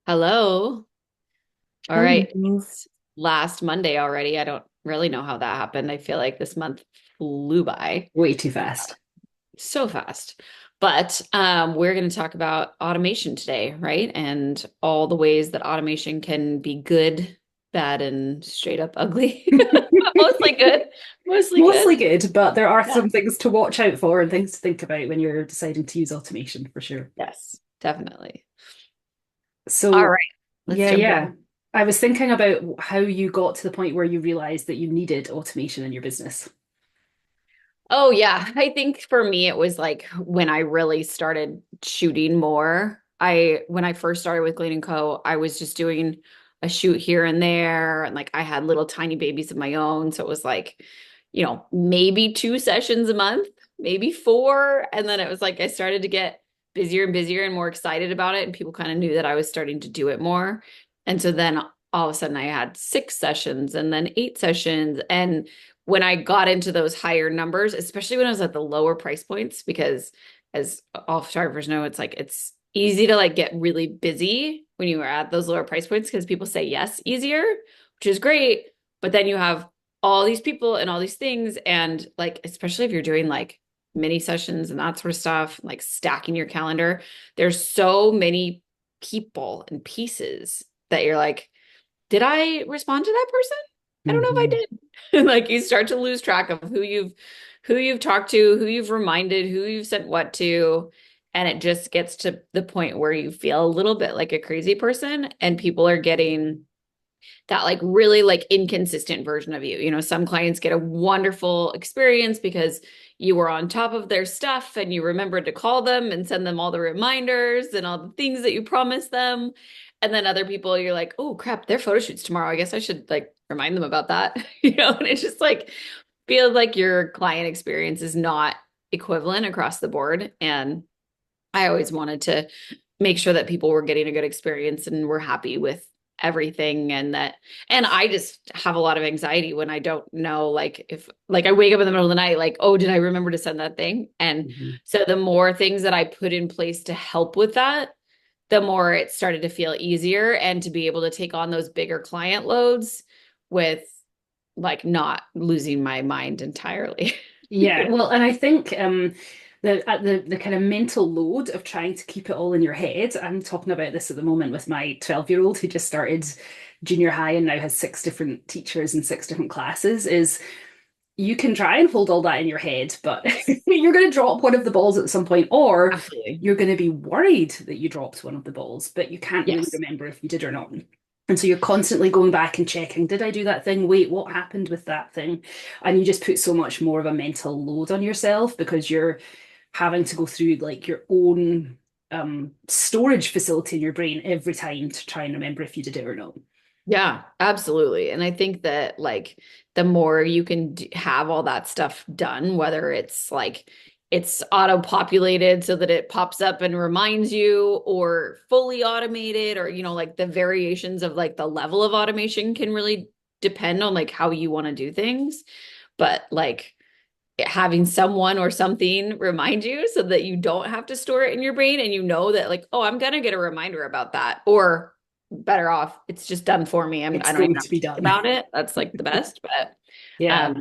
Hello. All right. Hello. It's last Monday already. I don't really know how that happened. I feel like this month flew by Way too fast. so fast. But we're going to talk about automation today, right? And all the ways that automation can be good, bad, and straight up ugly. Mostly good. Mostly good. Mostly good, but there are Yeah. some things to watch out for and things to think about when you're deciding to use automation for sure. Yes, definitely. All So, right. Let's jump yeah. in. I was thinking about how you got to the point where you realized that you needed automation in your business. Oh yeah, I think for me it was like when I really started shooting more. When I first started with Glean& Co, I was just doing a shoot here and there, and like I had little tiny babies of my own, so it was like, maybe two sessions a month, maybe four, and then it was like I started to get busier and busier and more excited about it, and people kind of knew that I was starting to do it more. And so then all of a sudden I had six sessions and then eight sessions, and when I got into those higher numbers, especially when I was at the lower price points, because as all photographers know, it's easy to like get really busy when you are at those lower price points because people say yes easier, which is great. But then you have all these people and all these things. And like, especially if you're doing like mini sessions and that sort of stuff, like stacking your calendar, there's so many people and pieces that you're like, did I respond to that person? I don't know if I Mhm. did. And like you start to lose track of who you've talked to, who you've reminded, who you've sent what to. And it just gets to the point where you feel a little bit like a crazy person and people are getting that like really like inconsistent version of you. Some clients get a wonderful experience because you were on top of their stuff and you remembered to call them and send them all the reminders and all the things that you promised them. And then other people, you're like, oh crap, their photo shoot's tomorrow. I guess I should like remind them about that. And it just like feels like your client experience is not equivalent across the board. And I always wanted to make sure that people were getting a good experience and were happy with everything and I just have a lot of anxiety when I don't know like if like I wake up in the middle of the night like, oh, did I remember to send that thing? And Mhm. so the more things that I put in place to help with that, the more it started to feel easier and to be able to take on those bigger client loads with like not losing my mind entirely. Yeah, well, and I think the kind of mental load of trying to keep it all in your head. I'm talking about this at the moment with my 12-year-old who just started junior high and now has six different teachers and six different classes. Is you can try and hold all that in your head, but you're going to drop one of the balls at some point, or Absolutely. you're going to be worried that you dropped one of the balls, but you can't really Yes. remember if you did or not. And so you're constantly going back and checking, did I do that thing? Wait, what happened with that thing? And you just put so much more of a mental load on yourself because you're having to go through like your own storage facility in your brain every time to try and remember if you did it or not. Yeah, absolutely. And I think that like the more you can have all that stuff done, whether it's like it's auto-populated so that it pops up and reminds you or fully automated or like the variations of like the level of automation can really depend on like how you want to do things. But like having someone or something remind you so that you don't have to store it in your brain and you know that like, oh, I'm gonna get a reminder about that. Or better off, it's just done for me. It's I don't even going have to to be think done. about it. That's like the best. But Yeah.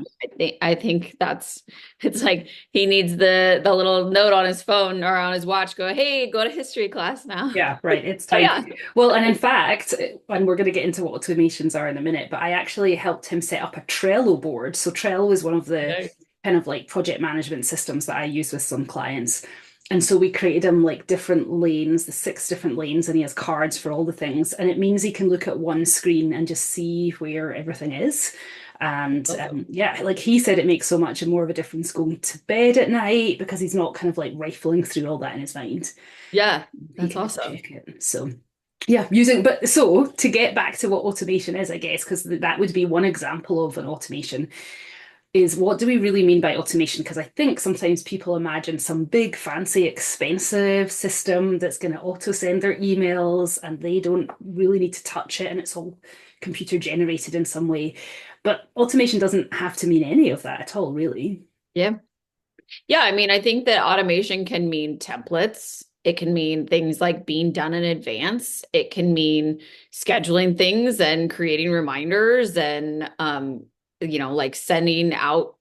I think that's it's like he needs the little note on his phone or on his watch, go, hey, go to history class now. Yeah, right. It's Oh time. yeah. Well, and in fact, and we're going to get into what automations are in a minute, but I actually helped him set up a Trello board. So Trello is one of the Nice. kind of like project management systems that I use with some clients. And so we created him like different lanes, the six different lanes, and he has cards for all the things. And it means he can look at one screen and just see where everything is. And Awesome. yeah, like he said, it makes so much more of a difference going to bed at night because he's not kind of like rifling through all that in his mind. Yeah, He that's can just awesome. check it. So yeah, using but so to get back to what automation is, I guess, because that would be one example of an automation, is what do we really mean by automation? Because I think sometimes people imagine some big, fancy, expensive system that's going to auto send their emails and they don't really need to touch it and it's all computer generated in some way. But automation doesn't have to mean any of that at all, really. Yeah. Yeah, I mean, I think that automation can mean templates. It can mean things like being done in advance. It can mean scheduling things and creating reminders and, like sending out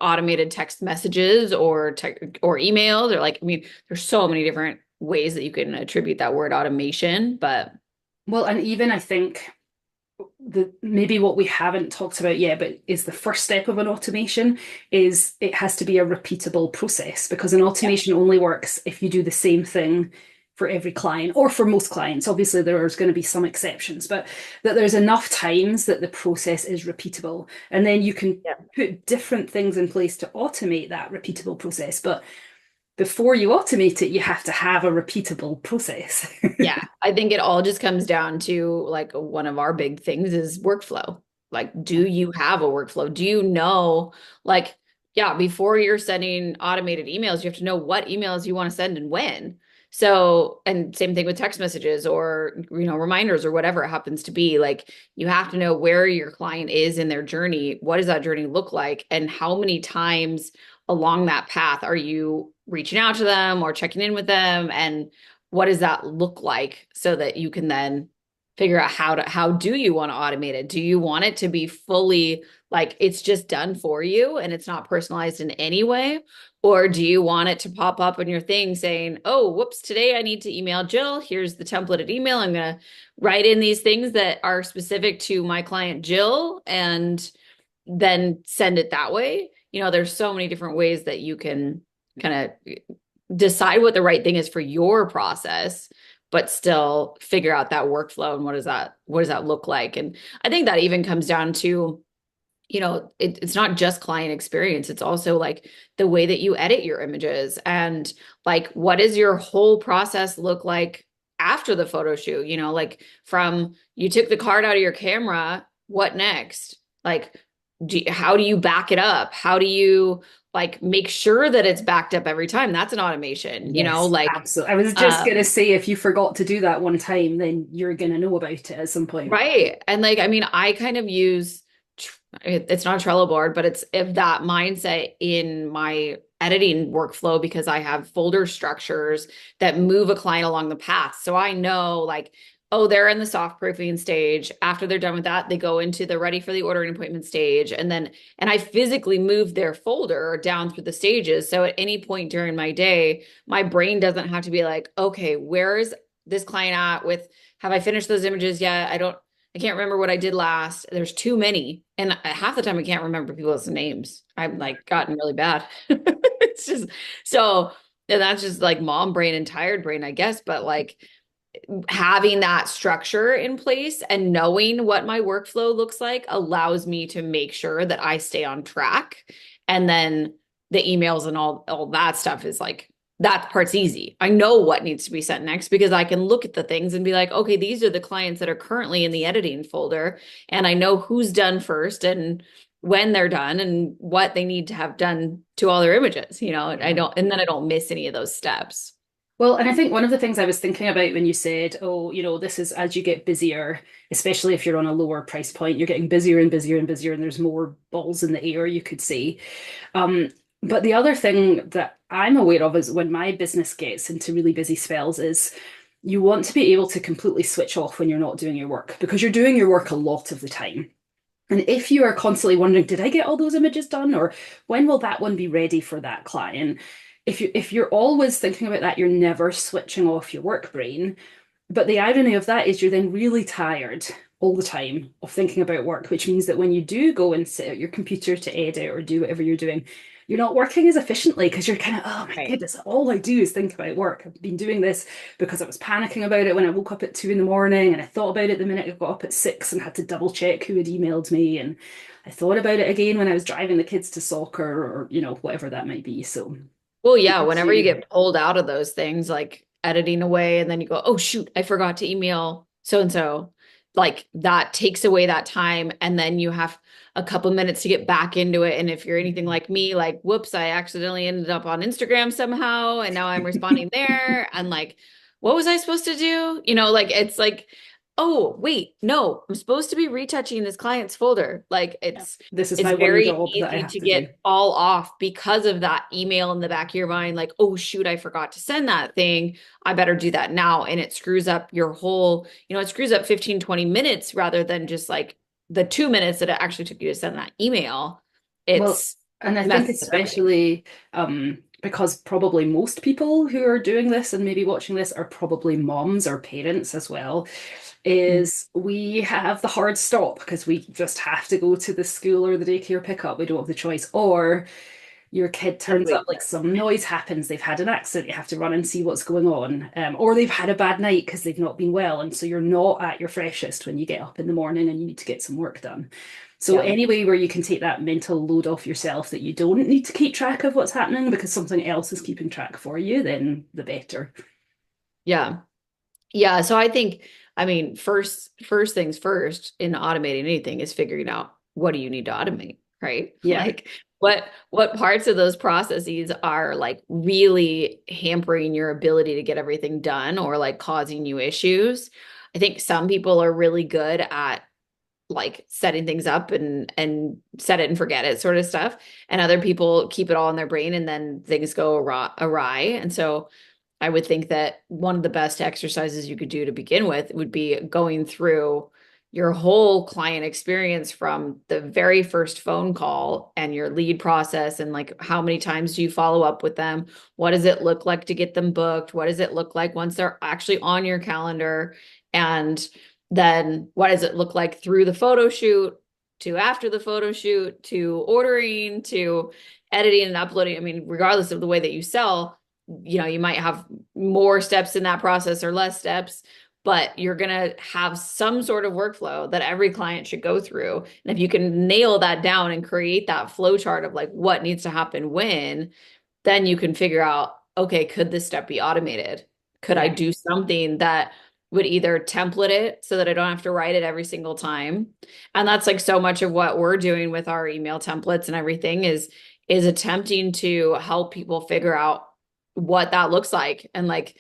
automated text messages or emails or like, I mean, there's so many different ways that you can attribute that word automation, but Well, and even I think the maybe what we haven't talked about yet, but is the first step of an automation is it has to be a repeatable process because an yeah, automation only works if you do the same thing for every client or for most clients. Obviously, there's going to be some exceptions, but that there's enough times that the process is repeatable. And then you can yeah. put different things in place to automate that repeatable process. But before you automate it, you have to have a repeatable process. Yeah, I think it all just comes down to like one of our big things is workflow. Like, do you have a workflow? Do you know, like, yeah, before you're sending automated emails, you have to know what emails you want to send and when. So, and same thing with text messages or, reminders or whatever it happens to be. Like, you have to know where your client is in their journey. What does that journey look like? And how many times along that path are you reaching out to them or checking in with them? And what does that look like so that you can then figure out how do you want to automate it? Do you want it to be fully like it's just done for you and it's not personalized in any way? Or do you want it to pop up on your thing saying, oh, whoops, today I need to email Jill. Here's the templated email. I'm going to write in these things that are specific to my client, Jill, and then send it that way. There's so many different ways that you can kind of decide what the right thing is for your process, but still figure out that workflow and what does that look like? And I think that even comes down to, it's not just client experience. It's also like the way that you edit your images and like what does your whole process look like after the photo shoot? Like from you took the card out of your camera, what next? Like, how do you back it up? How do you like make sure that it's backed up every time? That's an automation, Yes, like absolutely. I was just going to um say, if you forgot to do that one time, then you're going to know about it at some point. right. And like, I mean, I kind of use it's not a Trello board, but it's of that mindset in my editing workflow because I have folder structures that move a client along the path. So I know like, oh, they're in the soft proofing stage. After they're done with that, they go into the ready for the ordering appointment stage. And I physically move their folder down through the stages. So at any point during my day, my brain doesn't have to be like, okay, where is this client at with, have I finished those images yet? I can't remember what I did last. There's too many. And half the time I can't remember people's names. I've like gotten really bad. It's just so, and that's just like mom brain and tired brain, I guess. But like having that structure in place and knowing what my workflow looks like allows me to make sure that I stay on track. And then the emails and all that stuff is like that part's easy. I know what needs to be sent next because I can look at the things and be like, okay, these are the clients that are currently in the editing folder. And I know who's done first and when they're done and what they need to have done to all their images. And then I don't miss any of those steps. Well, and I think one of the things I was thinking about when you said, oh, this is as you get busier, especially if you're on a lower price point, you're getting busier and busier and busier, and there's more balls in the air, you could say. But the other thing that I'm aware of is when my business gets into really busy spells is you want to be able to completely switch off when you're not doing your work because you're doing your work a lot of the time. And if you are constantly wondering, did I get all those images done? Or when will that one be ready for that client? If you're always thinking about that, you're never switching off your work brain. But the irony of that is you're then really tired all the time of thinking about work, which means that when you do go and sit at your computer to edit or do whatever you're doing, you're not working as efficiently because you're kind of, oh my Right. goodness, all I do is think about work. I've been doing this because I was panicking about it when I woke up at 2 in the morning, and I thought about it the minute I got up at 6 and had to double check who had emailed me. And I thought about it again when I was driving the kids to soccer or, whatever that might be. So Well, it yeah, gives whenever you you get pulled out of those things, like editing away, and then you go, oh, shoot, I forgot to email so and so, like that takes away that time. And then you have a couple minutes to get back into it. And if you're anything like me, like, whoops, I accidentally ended up on Instagram somehow, and now I'm responding there. And like, what was I supposed to do? Like, it's like, oh, wait, no, I'm supposed to be retouching this client's folder. Like Yeah. it's This is it's my one very job that I easy have to to do. get all off because of that email in the back of your mind, like, oh shoot, I forgot to send that thing. I better do that now. And it screws up your whole, it screws up 15, 20 minutes rather than just like the 2 minutes that it actually took you to send that email. Well, It's and I think messes up everything. especially because probably most people who are doing this and maybe watching this are probably moms or parents as well, Mm. is we have the hard stop because we just have to go to the school or the daycare pickup. We don't have the choice. Or your kid That's turns up, way like some noise happens, they've had an accident, you have to run and see what's going on, or they've had a bad night because they've not been well, and so you're not at your freshest when you get up in the morning and you need to get some work done. So yeah. any way where you can take that mental load off yourself that you don't need to keep track of what's happening because something else is keeping track for you, then the better. Yeah. Yeah, so I think, I mean, first things first in automating anything is figuring out what do you need to automate, right? Yeah. Like what parts of those processes are like really hampering your ability to get everything done or like causing you issues. I think some people are really good at like setting things up and set it and forget it sort of stuff, and other people keep it all in their brain and then things go awry. And so I would think that one of the best exercises you could do to begin with would be going through your whole client experience from the very first phone call and your lead process and like how many times do you follow up with them? What does it look like to get them booked? What does it look like once they're actually on your calendar? And then what does it look like through the photo shoot to after the photo shoot to ordering to editing and uploading? I mean, regardless of the way that you sell, you might have more steps in that process or less steps, but you're going to have some sort of workflow that every client should go through. And if you can nail that down and create that flow chart of like what needs to happen when, then you can figure out, okay, could this step be automated? Could I Yeah. do something that would either template it so that I don't have to write it every single time? And that's like so much of what we're doing with our email templates and everything is attempting to help people figure out what that looks like. And like,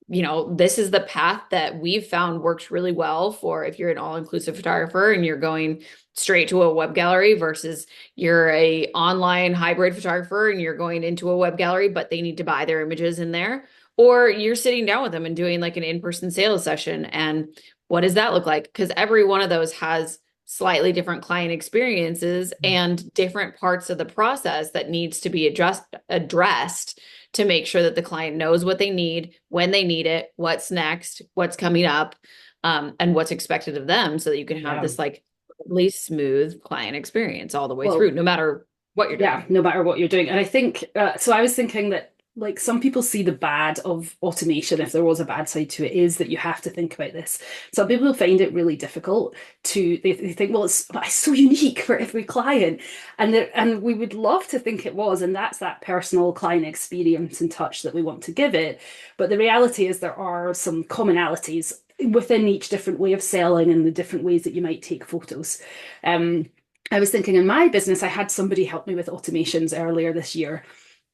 this is the path that we've found works really well for if you're an all-inclusive photographer and you're going straight to a web gallery versus you're a online hybrid photographer and you're going into a web gallery, but they need to buy their images in there. Or you're sitting down with them and doing like an in-person sales session. And what does that look like? Because every one of those has slightly different client experiences and different parts of the process that needs to be addressed to make sure that the client knows what they need, when they need it, what's next, what's coming up, and what's expected of them so that you can have Yeah. this like really smooth client experience all the way through, Well, no matter what you're yeah, doing. no matter what you're doing. And I think, so I was thinking that like some people see the bad of automation, if there was a bad side to it, is that you have to think about this. Some people find it really difficult they think, well, it's so unique for every client. And we would love to think it was, and that's that personal client experience and touch that we want to give it. But the reality is there are some commonalities within each different way of selling and the different ways that you might take photos. Um, I was thinking in my business, I had somebody help me with automations earlier this year.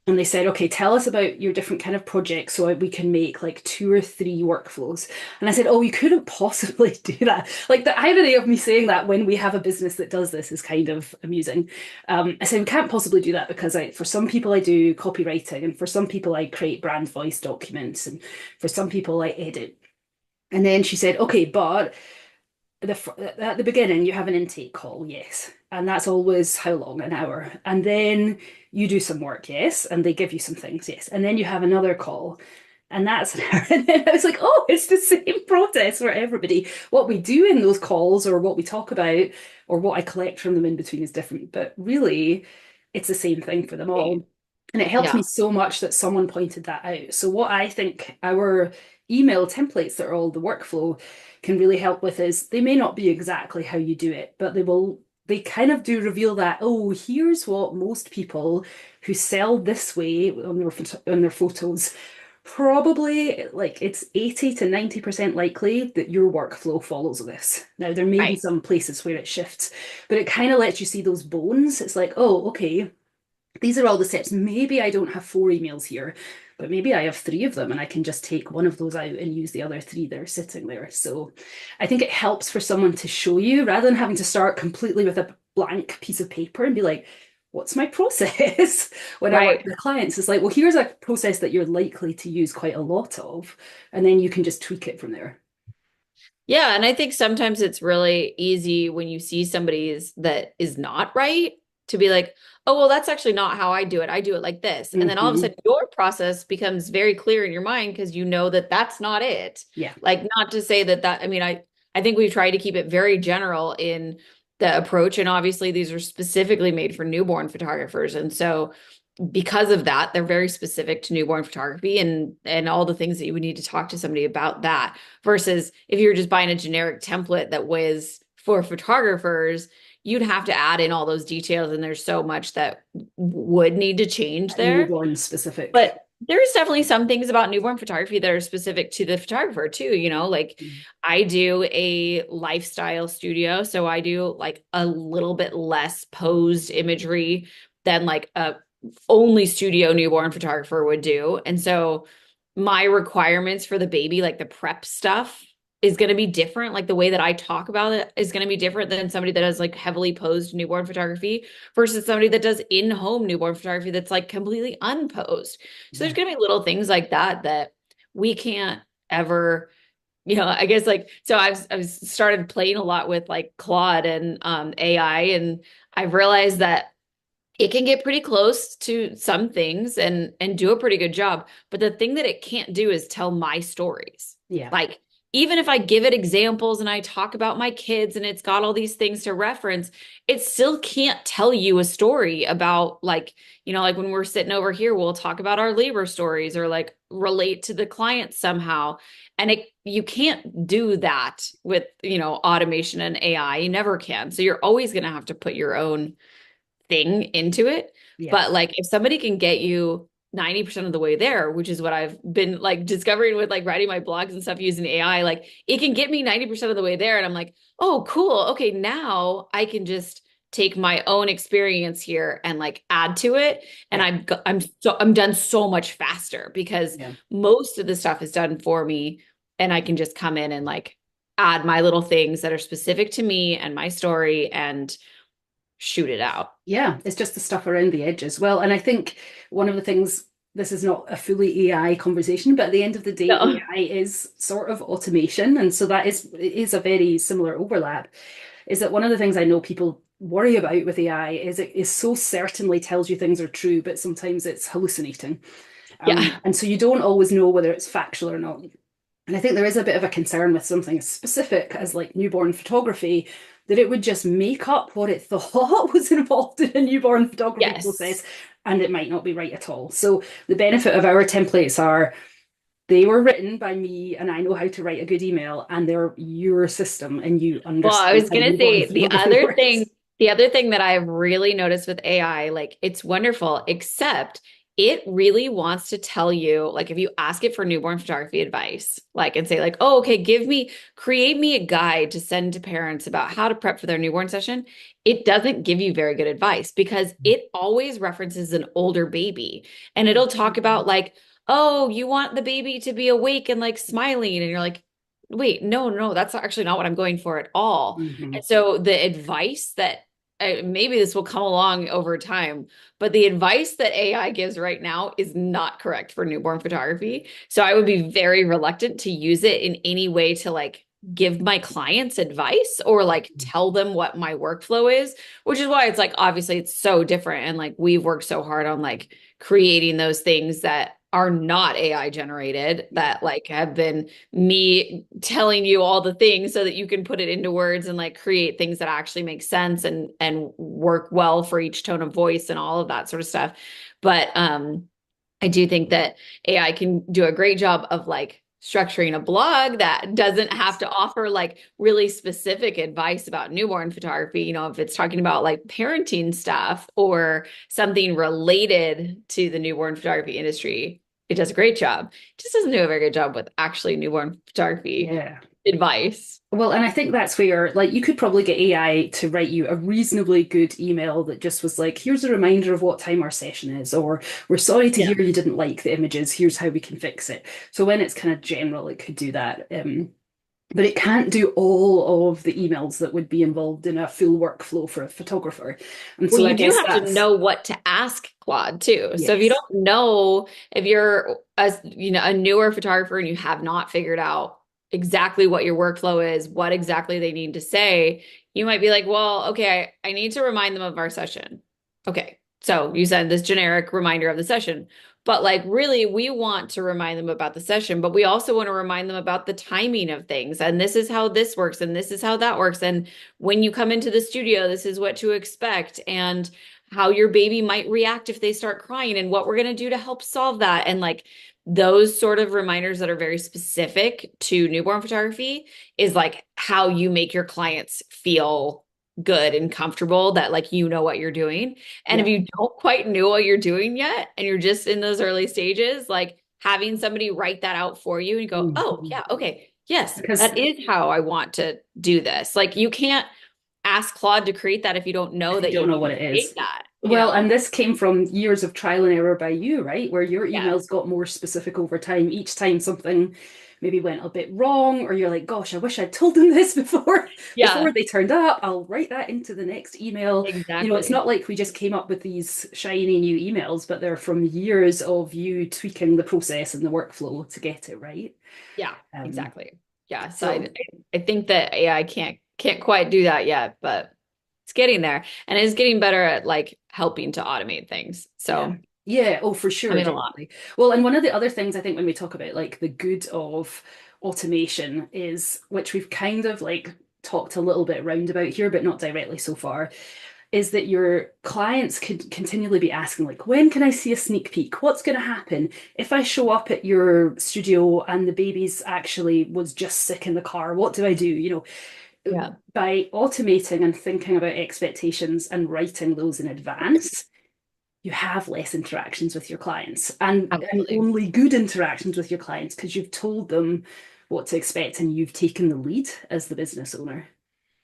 And they said, okay, tell us about your different kind of projects so we can make like 2 or 3 workflows. And I said, oh, you couldn't possibly do that. Like the irony of me saying that when we have a business that does this is kind of amusing. I said, we can't possibly do that because for some people I do copywriting and for some people I create brand voice documents and for some people I edit. And then she said, okay, but at the beginning you have an intake call, yes, and that's always how long? An hour. And then you do some work, yes, and they give you some things, yes, and then you have another call, and that's an hour. And then I was like, oh, it's the same process for everybody. What we do in those calls or what we talk about or what I collect from them in between is different, but really it's the same thing for them all. And it helped me Yeah. so much that someone pointed that out. So what I think our email templates that are all the workflow can really help with is they may not be exactly how you do it, but they kind of do reveal that, oh, here's what most people who sell this way on their photos probably, like, it's 80 to 90% likely that your workflow follows this. Now there may be Right. some places where it shifts, but it kind of lets you see those bones. It's like, oh, okay, these are all the steps. Maybe I don't have 4 emails here. but maybe I have three of them and I can just take one of those out and use the other three that are sitting there. So I think it helps for someone to show you rather than having to start completely with a blank piece of paper and be like, what's my process? When I work Right. with clients, it's like, well, here's a process that you're likely to use quite a lot of, and then you can just tweak it from there. Yeah, and I think sometimes it's really easy when you see somebody's that is not right to be like, oh, well, that's actually not how I do it. I do it like this. And then all of a Hmm. sudden your process becomes very clear in your mind because you know that that's not it. Yeah. Like not to say that I mean, I think we've tried to keep it very general in the approach. And obviously these are specifically made for newborn photographers. And so because of that, they're very specific to newborn photography and all the things that you would need to talk to somebody about that versus if you're just buying a generic template that was for photographers, you'd have to add in all those details and there's so much that would need to change there. Newborn specific. But there's definitely some things about newborn photography that are specific to the photographer too, like I do a lifestyle studio, so I do like a little bit less posed imagery than like a only studio newborn photographer would do. And so my requirements for the baby, like the prep stuff, is going to be different. Like the way that I talk about it is going to be different than somebody that has like heavily posed newborn photography versus somebody that does in-home newborn photography that's like completely unposed. So there's Yeah. going to be little things like that that we can't ever, I guess like so I've started playing a lot with like Claude and AI, and I've realized that it can get pretty close to some things and do a pretty good job, but the thing that it can't do is tell my stories. Yeah. Like even if I give it examples and I talk about my kids and it's got all these things to reference, it still can't tell you a story about like when we're sitting over here, we'll talk about our labor stories or like relate to the client somehow. And you can't do that with, automation and AI. You never can. So you're always going to have to put your own thing into it. Yeah. But like if somebody can get you 90% of the way there, which is what I've been like discovering with like writing my blogs and stuff using AI, like it can get me 90% of the way there. And I'm like, oh, cool. Okay, now I can just take my own experience here and like add to it. And Yeah. I'm done so much faster because Yeah. most of the stuff is done for me. And I can just come in and like add my little things that are specific to me and my story and shoot it out. Yeah, it's just the stuff around the edges. Well, and I think one of the things, this is not a fully AI conversation, but at the end of the day, No. AI is sort of automation. And so it is a very similar overlap. Is that one of the things I know people worry about with AI is it is so certainly tells you things are true, but sometimes it's hallucinating. Yeah. And so you don't always know whether it's factual or not. And I think there is a bit of a concern with something as specific as like newborn photography that it would just make up what it thought was involved in a newborn photography Yes. process, and it might not be right at all. So the benefit of our templates are they were written by me and I know how to write a good email and they're your system and you Well, I understand was how gonna newborn say photography works. the other thing that I've really noticed with AI, like it's wonderful, except it really wants to tell you, like if you ask it for newborn photography advice, like and say like, oh, okay, create me a guide to send to parents about how to prep for their newborn session. It doesn't give you very good advice because it always references an older baby and it'll talk about like, oh, you want the baby to be awake and like smiling. And you're like, wait, no, no, that's actually not what I'm going for at all. Mhm. And so the advice that maybe this will come along over time, but the advice that AI gives right now is not correct for newborn photography. So I would be very reluctant to use it in any way to like give my clients advice or like tell them what my workflow is, which is why it's like obviously it's so different. And like we've worked so hard on like creating those things that are not AI generated Yeah. that like have been me telling you all the things so that you can put it into words and like create things that actually make sense and work well for each tone of voice and all of that sort of stuff. But I do think that AI can do a great job of like structuring a blog that doesn't have Yes. to offer like really specific advice about newborn photography. If it's talking about like parenting stuff or something related to the newborn photography industry, it does a great job. It just doesn't do a very good job with actually newborn photography Yeah. advice. Well, and I think that's where, like, you could probably get AI to write you a reasonably good email that just was like, here's a reminder of what time our session is, or we're sorry to Yeah. hear you didn't like the images, here's how we can fix it. So when it's kind of general, it could do that. But it can't do all of the emails that would be involved in a full workflow for a photographer. And Well, so I you do guess have to that's, know what to ask Claude too. So if you yes. don't know, if you're a newer photographer and you have not figured out exactly what your workflow is, what exactly they need to say, you might be like, well, okay, I need to remind them of our session. Okay. So you send this generic reminder of the session. But like really, we want to remind them about the session, but we also want to remind them about the timing of things. And this is how this works, and this is how that works. And when you come into the studio, this is what to expect, and how your baby might react if they start crying, and what we're going to do to help solve that. And like those sort of reminders that are very specific to newborn photography is like how you make your clients feel good and comfortable that like you know what you're doing. And if Yeah. you don't quite know what you're doing yet and you're just in those early stages, like having somebody write that out for you and go, oh, Mhm. yeah, okay, yes, Because that is how I want to do this. Like you can't ask Claude to create that if you don't know if you that you don't know need what to it create is. that, you Well, know? and this came from years of trial and error by you, right? Where your Yes. emails got more specific over time. Each time something maybe went a bit wrong, or you're like, gosh, I wish I'd told them this before Yeah, they turned up. I'll write that into the next email. You know, it's exactly. not like we just came up with these shiny new emails, but they're from years of you tweaking the process and the workflow to get it right. Yeah, Um, exactly. Yeah. So so I think that AI can't quite do that yet, but it's getting there and it's getting better at like helping to automate things. yeah. So Yeah, oh, for I sure, mean a lot. definitely. Well, and one of the other things I think when we talk about like the good of automation is, which we've kind of like talked a little bit around about here, but not directly so far, is that your clients could continually be asking, like, when can I see a sneak peek? What's going to happen if I show up at your studio and the baby's actually was just sick in the car? What do I do? You know, Yeah, by automating and thinking about expectations and writing those in advance, you have less interactions with your clients and absolutely. only good interactions with your clients because you've told them what to expect and you've taken the lead as the business owner.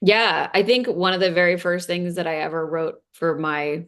Yeah, I think one of the very first things that I ever wrote for my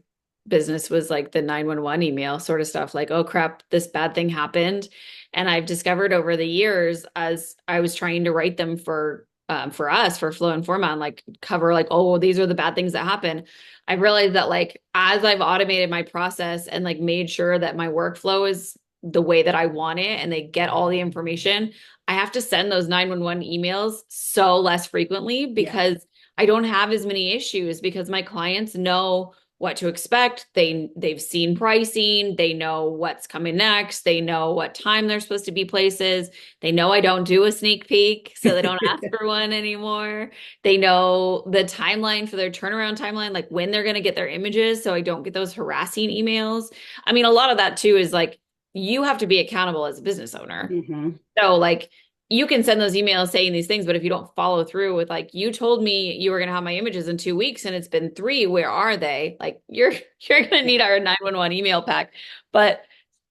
business was like the 911 email sort of stuff, like, oh crap, this bad thing happened. And I've discovered over the years as I was trying to write them for us, for Flow and Format, like cover like, oh, these are the bad things that happen. I realized that like as I've automated my process and like made sure that my workflow is the way that I want it and they get all the information, I have to send those 911 emails so less frequently Yeah. because I don't have as many issues because my clients know what to expect. They've seen pricing, they know what's coming next, they know what time they're supposed to be places. They know I don't do a sneak peek, so they don't ask for one anymore. They know the timeline for their turnaround timeline, like when they're going to get their images, so I don't get those harassing emails. I mean, a lot of that too is like you have to be accountable as a business owner. Hmm. So like you can send those emails saying these things, but if you don't follow through with like you told me you were going to have my images in 2 weeks and it's been three, where are they? Like you're you're going to Yeah. need our 911 email pack. But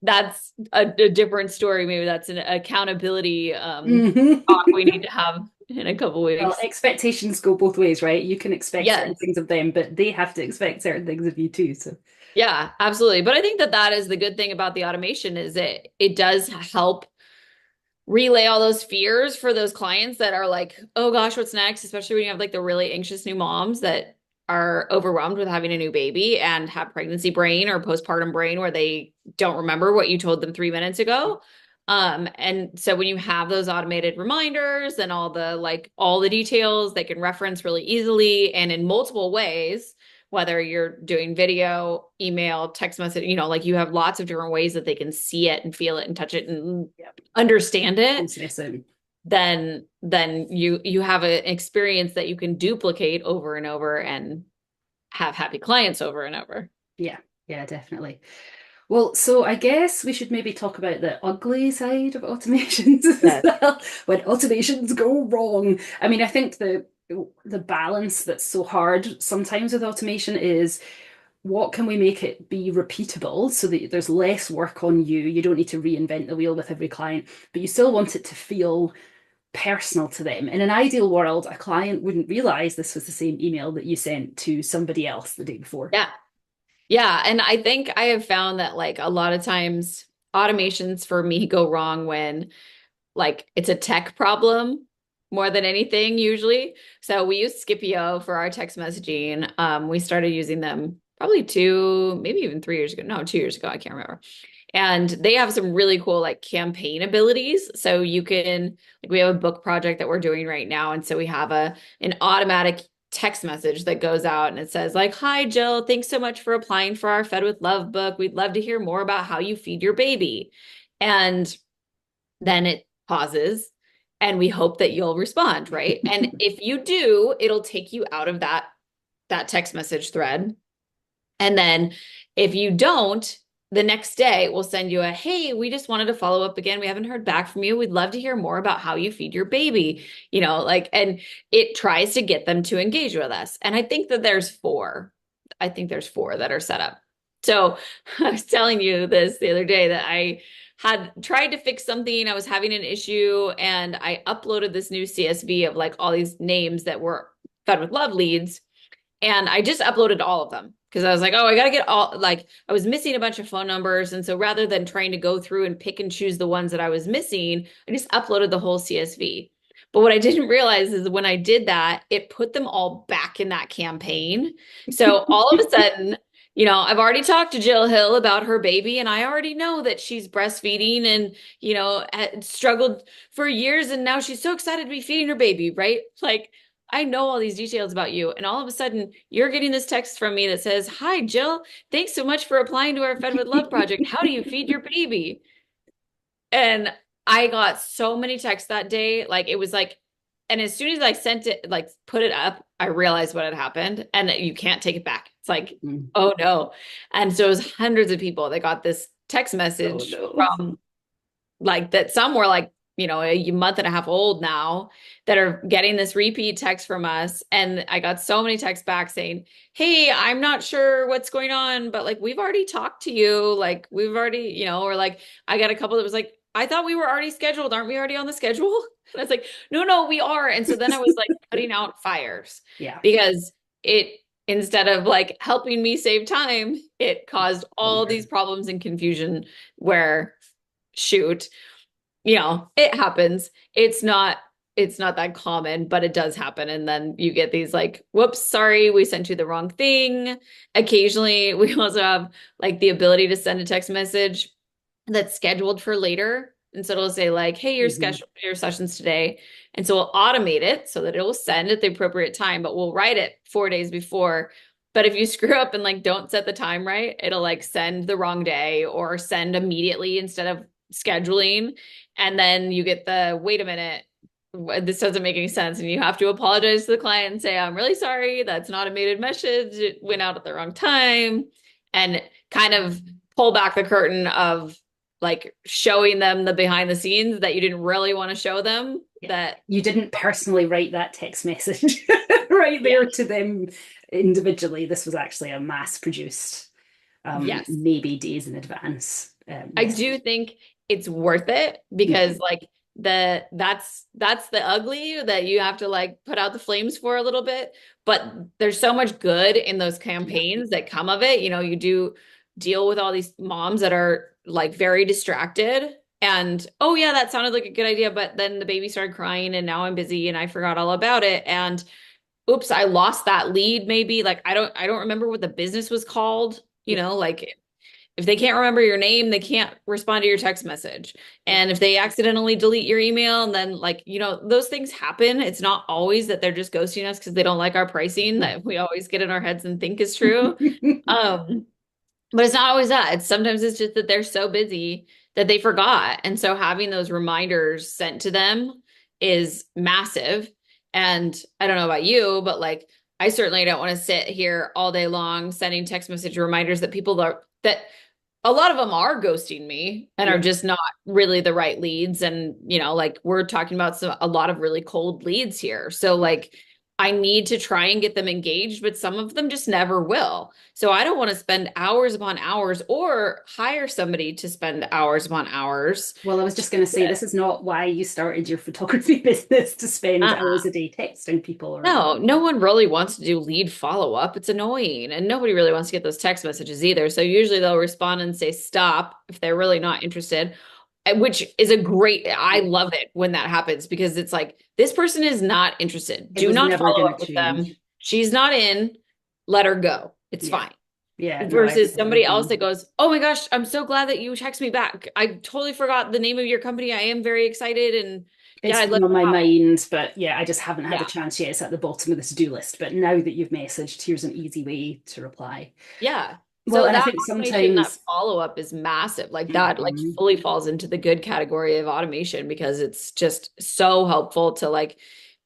that's a different story. Maybe that's an accountability talk we Hmm. need to have in a couple Well, weeks. expectations go both ways, right? You can expect certain Yes. things of them, but they have to expect certain things of you too. So, Yeah, absolutely. But I think that that is the good thing about the automation is it does help relay all those fears for those clients that are like, oh gosh, what's next? Especially when you have like the really anxious new moms that are overwhelmed with having a new baby and have pregnancy brain or postpartum brain where they don't remember what you told them 3 minutes ago. And so when you have those automated reminders and all the details they can reference really easily and in multiple ways, whether you're doing video, email, text message, like you have lots of different ways that they can see it and feel it and touch it and yeah, understand it, process it. then you have an experience that you can duplicate over and over and have happy clients over and over. Yeah, yeah, definitely. Well, so I guess we should maybe talk about the ugly side of automations as Yes. well, when automations go wrong. I mean, I think the balance that's so hard sometimes with automation is what can we make it be repeatable so that there's less work on you. You don't need to reinvent the wheel with every client, but you still want it to feel personal to them. In an ideal world, a client wouldn't realize this was the same email that you sent to somebody else the day before. Yeah. Yeah. And I think I have found that like a lot of times automations for me go wrong when like it's a tech problem more than anything usually. So we use Scipio for our text messaging. We started using them probably maybe even 3 years ago. No, 2 years ago. I can't remember. And they have some really cool like campaign abilities. So you can like we have a book project that we're doing right now. And so we have an automatic text message that goes out and it says like, "Hi Jill, thanks so much for applying for our Fed with Love book. We'd love to hear more about how you feed your baby." And then it pauses and we hope that you'll respond, right? And if you do, it'll take you out of that text message thread. And then if you don't, the next day we'll send you a, "Hey, we just wanted to follow up again. We haven't heard back from you. We'd love to hear more about how you feed your baby." Like, and it tries to get them to engage with us. And I think that there's four. I think there's four that are set up. So I was telling you this the other day that I had tried to fix something. I was having an issue and I uploaded this new CSV of like all these names that were Fed with Love leads. And I just uploaded all of them because I was like, oh, I got to get all, like, I was missing a bunch of phone numbers. And so rather than trying to go through and pick and choose the ones that I was missing, I just uploaded the whole CSV. But what I didn't realize is when I did that, it put them all back in that campaign. So all of a sudden, I've already talked to Jill Hill about her baby, and I already know that she's breastfeeding and, had struggled for years. And now she's so excited to be feeding her baby, right? Like, I know all these details about you. And all of a sudden, you're getting this text from me that says, "Hi, Jill. Thanks so much for applying to our Fed with Love project. How do you feed your baby?" And I got so many texts that day. Like, it was like, and as soon as I sent it, like, put it up, I realized what had happened and that you can't take it back. It's like, Mm. oh no. And so it was hundreds of people that got this text Oh message no. from like that some were like a month and a half old now that are getting this repeat text from us. And I got so many texts back saying, "Hey, I'm not sure what's going on, but like we've already talked to you, like we've already, or like I got a couple that was like, I thought we were already scheduled, aren't we already on the schedule?" And I was like, no, we are. And so then I was like putting out fires Yeah. because it instead of like helping me save time, it caused all these Longer. problems and confusion where shoot, it happens. It's not that common, but it does happen. And then you get these like, "Whoops, sorry, we sent you the wrong thing." Occasionally, we also have like the ability to send a text message that's scheduled for later. And so it'll say like, "Hey, your Mhm. schedule your sessions today." And so we'll automate it so that it will send at the appropriate time, but we'll write it 4 days before. But if you screw up and like don't set the time right, it'll like send the wrong day or send immediately instead of scheduling. And then you get the, "Wait a minute, this doesn't make any sense." And you have to apologize to the client and say, "I'm really sorry. That's an automated message. It went out at the wrong time." And kind of pull back the curtain of like showing them the behind the scenes that you didn't really want to show them Yeah. that, You didn't personally write that text message right yeah, there to them individually. This was actually a mass produced, yes. maybe days in advance I do message. think it's worth it Yeah. because like that's the ugly that you have to like put out the flames for a little bit, but there's so much good in those Yeah. campaigns that come of it. You do deal with all these moms that are like very distracted and, "Oh yeah, that sounded like a good idea, but then the baby started crying and now I'm busy and I forgot all about it." And oops, I lost that lead maybe. Like I don't remember what the business was called, Yeah. like if they can't remember your name, they can't respond to your text message. Yeah. And if they accidentally delete your email, and then like, those things happen. It's not always that they're just ghosting us because they don't like our pricing that we always get in our heads and think is true. Um, but it's not always that. Sometimes it's just that they're so busy that they forgot. And so having those reminders sent to them is massive. And I don't know about you, but like I certainly don't want to sit here all day long sending text message reminders that people are that a lot of them are ghosting me and are Yeah. just not really the right leads. And, like we're talking about a lot of really cold leads here. So like I need to try and get them engaged, but some of them just never will. So I don't want to spend hours upon hours or hire somebody to spend hours upon hours. Well, I was just going to say, this is not why you started your photography business to spend hours Uh-uh. a day texting people or. No, no one really wants to do lead follow-up. It's annoying. And nobody really wants to get those text messages either. So usually they'll respond and say stop if they're really not interested, which is a great, I Yeah, love it when that happens because it's like, this person is not interested. it Do was not never follow going to up with them. change. She's not in. Let her go. It's Yeah. fine. Yeah, no, I Versus completely somebody else agree. that goes, oh my gosh, I'm so glad that you text me back. I totally forgot the name of your company. I am very excited. And yeah, It's I'd been love on to my have. mind, but yeah, I just haven't had a Yeah. chance yet. It's at the bottom of the to-do list. But now that you've messaged, here's an easy way to reply. Yeah. Well, So and I that think automation, that sometimes. follow-up is massive. Like that, like Mhm, fully falls into the good category of automation because it's just so helpful to like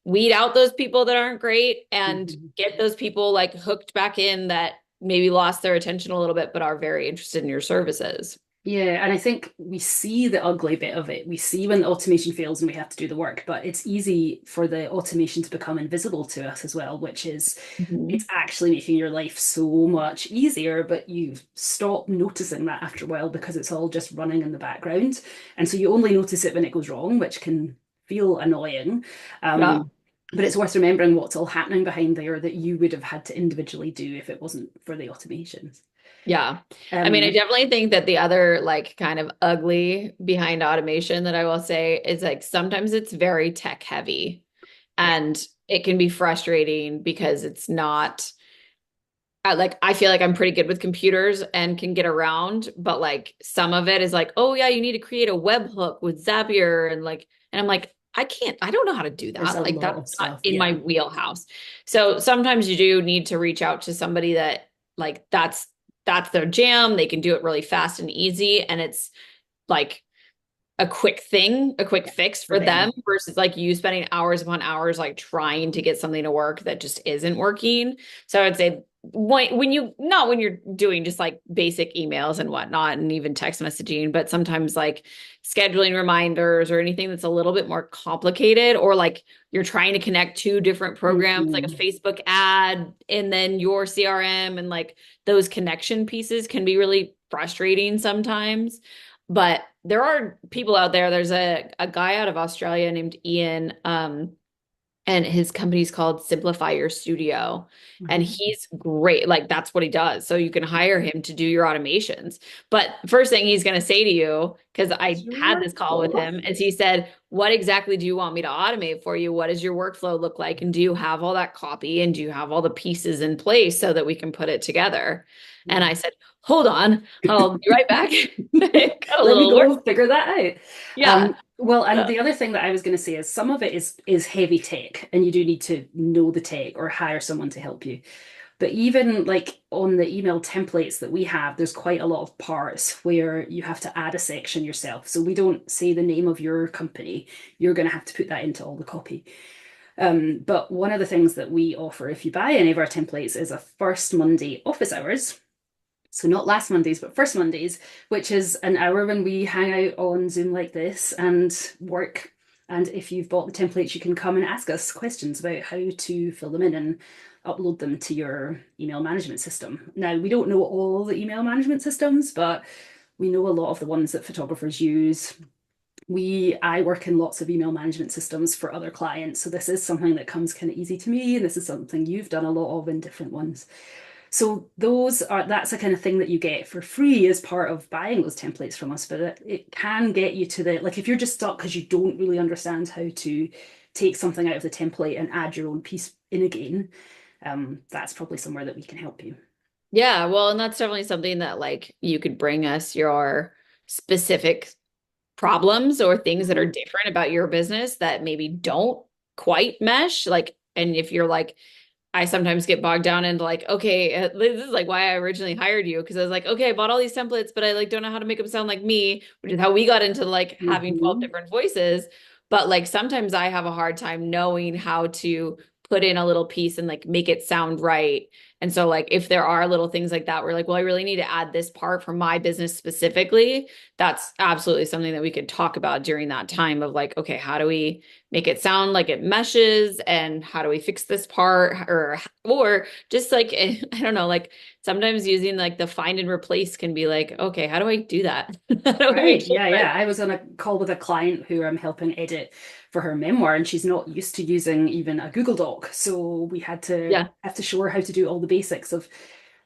weed out those people that aren't great and mhm. get those people like hooked back in that maybe lost their attention a little bit, but are very interested in your services. Yeah, and I think we see the ugly bit of it. We see when the automation fails and we have to do the work, but it's easy for the automation to become invisible to us as well, which is it's Mhm. actually making your life so much easier, but you stop noticing that after a while because it's all just running in the background. And so you only notice it when it goes wrong, which can feel annoying. Yeah. But it's worth remembering what's all happening behind there that you would have had to individually do if it wasn't for the automations. Yeah. I mean, I Um, definitely think that the other like kind of ugly behind automation that I will say is like sometimes it's very tech heavy yeah, and it can be frustrating because it's not like I feel like I'm pretty good with computers and can get around, but like some of it is like, oh yeah, you need to create a webhook with Zapier and I'm like, I can't, I don't know how to do there's that. a Like lot that's of not stuff. in Yeah. my wheelhouse. So sometimes you do need to reach out to somebody that like that's their jam. They can do it really fast and easy and it's like a quick thing, a quick Yeah, fix for for them them. versus like you spending hours upon hours like trying to get something to work that just isn't working. So I would say when you not when you're doing just like basic emails and whatnot and even text messaging, but sometimes like scheduling reminders or anything that's a little bit more complicated or like you're trying to connect two different programs like a Mhm. Facebook ad and then your CRM and like those connection pieces can be really frustrating sometimes. But there are people out there. There's a guy out of Australia named Ian, and his company's called Simplify Your Studio. And Mhm. he's great. Like that's what he does. So you can hire him to do your automations. But first thing he's going to say to you, because What's I your had this call with workflow? him, is he said, what exactly do you want me to automate for you? What does your workflow look like? And do you have all that copy? And do you have all the pieces in place so that we can put it together? And Yeah. I said, hold on, I'll be right back. Got a Let me little work. go figure that out. Yeah. Well, and Yeah. the other thing that I was going to say is some of it is heavy tech, and you do need to know the tech or hire someone to help you. But even like on the email templates that we have, there's quite a lot of parts where you have to add a section yourself. So we don't say the name of your company. You're going to have to put that into all the copy. But one of the things that we offer if you buy any of our templates is a first Monday office hours. So not last Mondays, but first Mondays, which is an hour when we hang out on Zoom like this and work. And if you've bought the templates, you can come and ask us questions about how to fill them in and upload them to your email management system. Now, we don't know all the email management systems, but we know a lot of the ones that photographers use. I work in lots of email management systems for other clients, so this is something that comes kind of easy to me, and this is something you've done a lot of in different ones. So that's the kind of thing that you get for free as part of buying those templates from us. But it can get you to the like if you're just stuck because you don't really understand how to take something out of the template and add your own piece in again, that's probably somewhere that we can help you. Yeah, well, and that's definitely something that like you could bring us your specific problems or things that are Mhm. different about your business that maybe don't quite mesh. Like, and if you're like, I sometimes get bogged down into like, okay, this is like why I originally hired you because I was like, okay, I bought all these templates, but I like don't know how to make them sound like me, which is how we got into like having 12 Mhm. different voices. But like sometimes I have a hard time knowing how to put in a little piece and like make it sound right. And so like if there are little things like that, we're like, well, I really need to add this part for my business specifically. That's absolutely something that we could talk about during that time of like, okay, how do we make it sound like it meshes and how do we fix this part or just like I don't know, like sometimes using like the find and replace can be like, okay, how do I do that? How do I Right. make sure Yeah, that yeah. I was on a call with a client who I'm helping edit for her memoir, and she's not used to using even a Google Doc. So we yeah, had to show her how to do all the basics of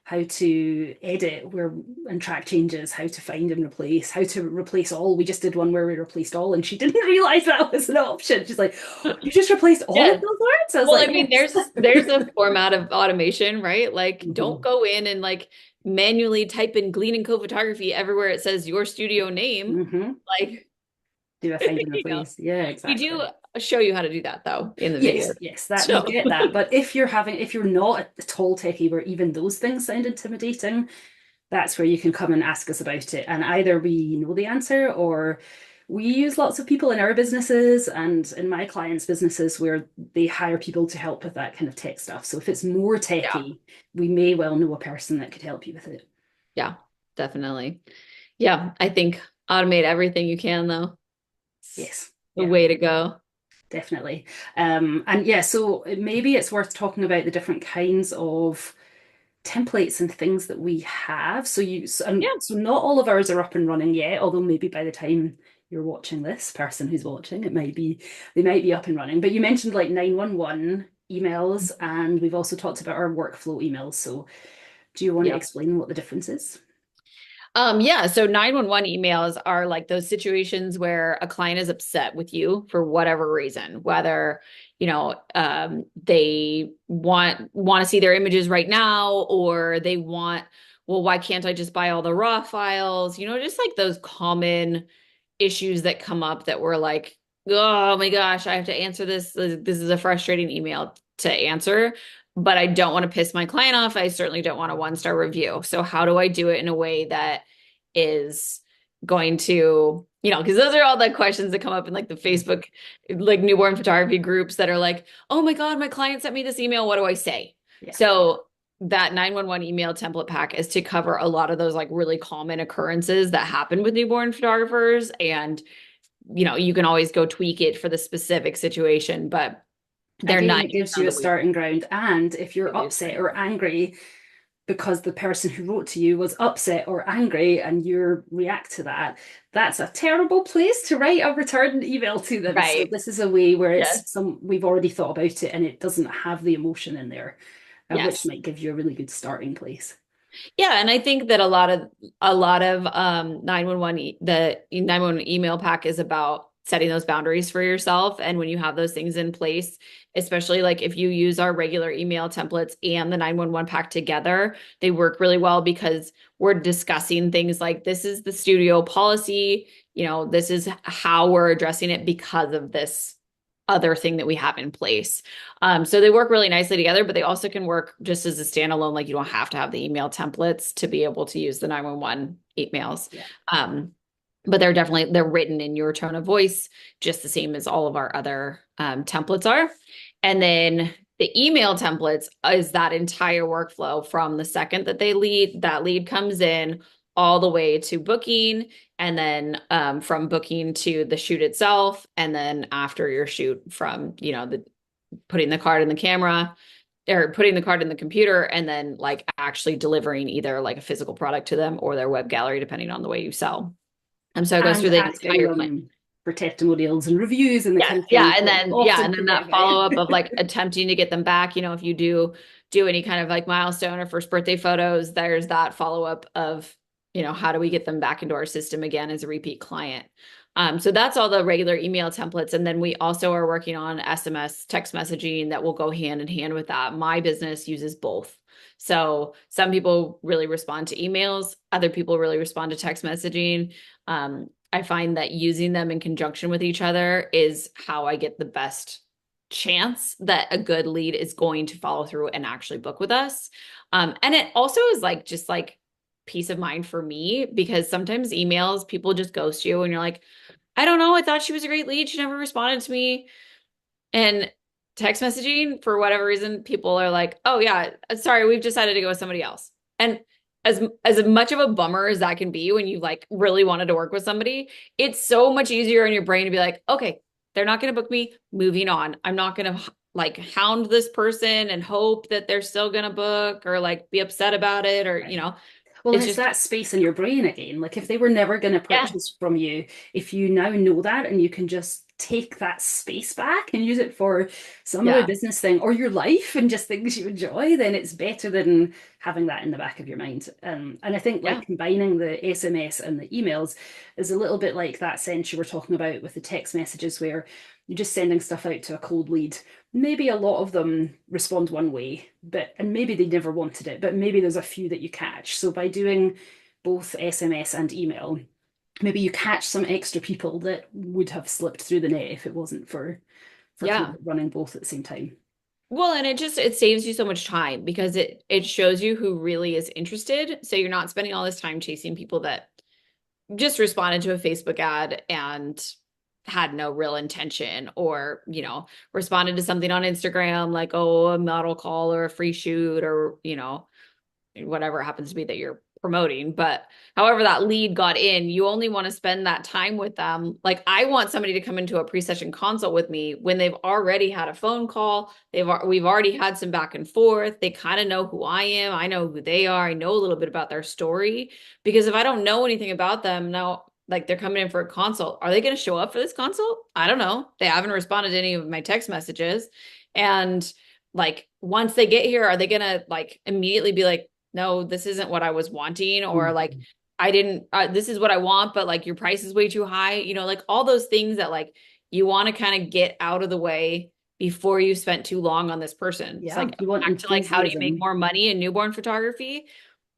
how to edit where and track changes, how to find and replace, how to replace all. We just did one where we replaced all, and she didn't realize that was an option. She's like, "Oh, you just replaced all of yeah. those words?" I was Well, like, I mean, yes. there's a format of automation, right? Like, don't hmm go in and like manually type in Glean and Co photography everywhere it says your studio name. hmm Like, Do a find and you know, replace. Yeah, we do exactly. show you how to do that though in the video. Yes, yes, that we So get that. But if you're not at all techie where even those things sound intimidating, that's where you can come and ask us about it. And either we know the answer or we use lots of people in our businesses and in my clients' businesses where they hire people to help with that kind of tech stuff. So if it's more yeah, techie, we may well know a person that could help you with it. yeah, definitely. Yeah, I think automate everything you can though. It's Yes. the Yeah. way to go. Definitely. And yeah, so maybe it's worth talking about the different kinds of templates and things that we have. And Yeah, so not all of ours are up and running yet, although maybe by the time you're watching this, person who's watching, they might be up and running. But you mentioned like 911 emails, and we've also talked about our workflow emails. So do you want to yeah. explain what the difference is? Yeah, so 911 emails are like those situations where a client is upset with you for whatever reason, whether, they want to see their images right now, or they want, well, why can't I just buy all the raw files? Just like those common issues that come up that we're like, oh my gosh, I have to answer this. This is a frustrating email to answer, but I don't want to piss my client off. I certainly don't want a one-star review. So how do I do it in a way that is going to, because those are all the questions that come up in like the Facebook, like newborn photography groups that are like, oh my God, my client sent me this email. What do I say? Yeah. So that 911 email template pack is to cover a lot of those like really common occurrences that happen with newborn photographers. And, you can always go tweak it for the specific situation, but they're Again, it 90% gives of you a the week. starting ground. And if you're It is upset great. or angry, because the person who wrote to you was upset or angry and you react to that, that's a terrible place to write a return email to them. So Right. this is a way where Yes. we've already thought about it and it doesn't have the emotion in there, which Yes. might give you a really good starting place. Yeah, and I think that a lot of 911 the 911 email pack is about setting those boundaries for yourself. And when you have those things in place, especially like if you use our regular email templates and the 911 pack together, they work really well because we're discussing things like this is the studio policy, this is how we're addressing it because of this other thing that we have in place. So they work really nicely together, but they also can work just as a standalone. Like you don't have to have the email templates to be able to use the 911 emails. Yeah. Um, but they're written in your tone of voice, just the same as all of our other templates are. And then the email templates is that entire workflow from the second that that lead comes in all the way to booking, and then from booking to the shoot itself, and then after your shoot from the putting the card in the camera or putting the card in the computer, and then like actually delivering either like a physical product to them or their web gallery, depending on the way you sell. So it goes And through the asking entire plan. them for testimonials and reviews and the Yes, kind of yeah, things and that we then often forget that about. follow up of like attempting to get them back. If you do any kind of like milestone or first birthday photos, there's that follow up of how do we get them back into our system again as a repeat client. So that's all the regular email templates, and then we also are working on SMS text messaging that will go hand in hand with that. My business uses both. So some people really respond to emails, other people really respond to text messaging. I find that using them in conjunction with each other is how I get the best chance that a good lead is going to follow through and actually book with us. And it also is like just like peace of mind for me, because sometimes emails, people just ghost you and you're like, I don't know, I thought she was a great lead. She never responded to me. And text messaging, for whatever reason, people are like, "Oh yeah, sorry, we've decided to go with somebody else." And as much of a bummer as that can be when you like really wanted to work with somebody, it's so much easier in your brain to be like, "Okay, they're not going to book me, moving on. I'm not going to like hound this person and hope that they're still going to book or like be upset about it or, Right. Well, it's it's just that space in your brain again. Like if they were never going to yeah, purchase from you, if you now know that and you can just take that space back and use it for some other yeah, business thing or your life and just things you enjoy, then it's better than having that in the back of your mind. And I think yeah, like combining the SMS and the emails is a little bit like that sense you were talking about with the text messages where you're just sending stuff out to a cold lead. Maybe a lot of them respond one way, but and maybe they never wanted it, but maybe there's a few that you catch. So by doing both SMS and email, maybe you catch some extra people that would have slipped through the net if it wasn't for kind yeah. of running both at the same time. Well, and it saves you so much time because it shows you who really is interested. So you're not spending all this time chasing people that just responded to a Facebook ad and had no real intention or, responded to something on Instagram like, oh, a model call or a free shoot or, whatever it happens to be that you're promoting. But however that lead got in, you only want to spend that time with them. Like I want somebody to come into a pre-session consult with me when they've already had a phone call. We've already had some back and forth. They kind of know who I am. I know who they are. I know a little bit about their story. Because if I don't know anything about them now, like they're coming in for a consult, are they going to show up for this consult? I don't know. They haven't responded to any of my text messages. And like once they get here, are they going to like immediately be like, no, this isn't what I was wanting, or like, Mhm. I didn't, this is what I want, but like your price is way too high, like all those things that like you want to kind of get out of the way before you spent too long on this person. It's Yeah, like you want back to like, how do you make enthusiasm. more money in newborn photography?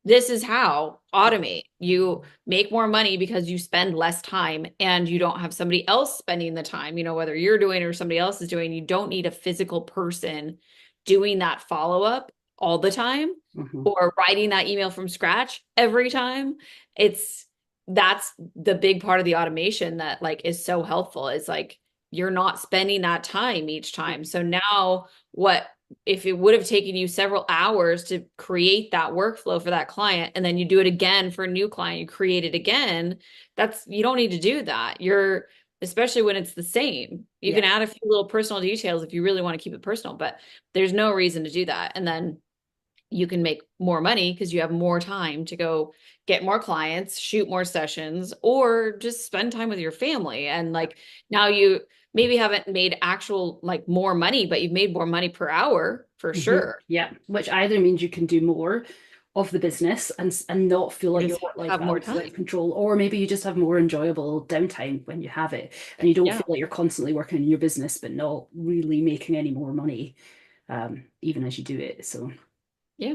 This is how automate. You make more money because you spend less time and you don't have somebody else spending the time, whether you're doing it or somebody else is doing. You don't need a physical person doing that follow up all the time Mhm. or writing that email from scratch every time. It's that's the big part of the automation that like is so helpful. Is like you're not spending that time each time. So now what if it would have taken you several hours to create that workflow for that client and then you do it again for a new client, you create it again, you don't need to do that. You're especially when it's the same. You Yeah. can add a few little personal details if you really want to keep it personal, but there's no reason to do that. And then you can make more money because you have more time to go get more clients, shoot more sessions, or just spend time with your family. And like now you maybe haven't made actual like more money, but you've made more money per hour for sure. Yeah, which either means you can do more of the business and not feel Or like just your work-life have more balance is out of time. control, or maybe you just have more enjoyable downtime when you have it, and you don't Yeah. feel like you're constantly working in your business but not really making any more money, even as you do it. So Yeah.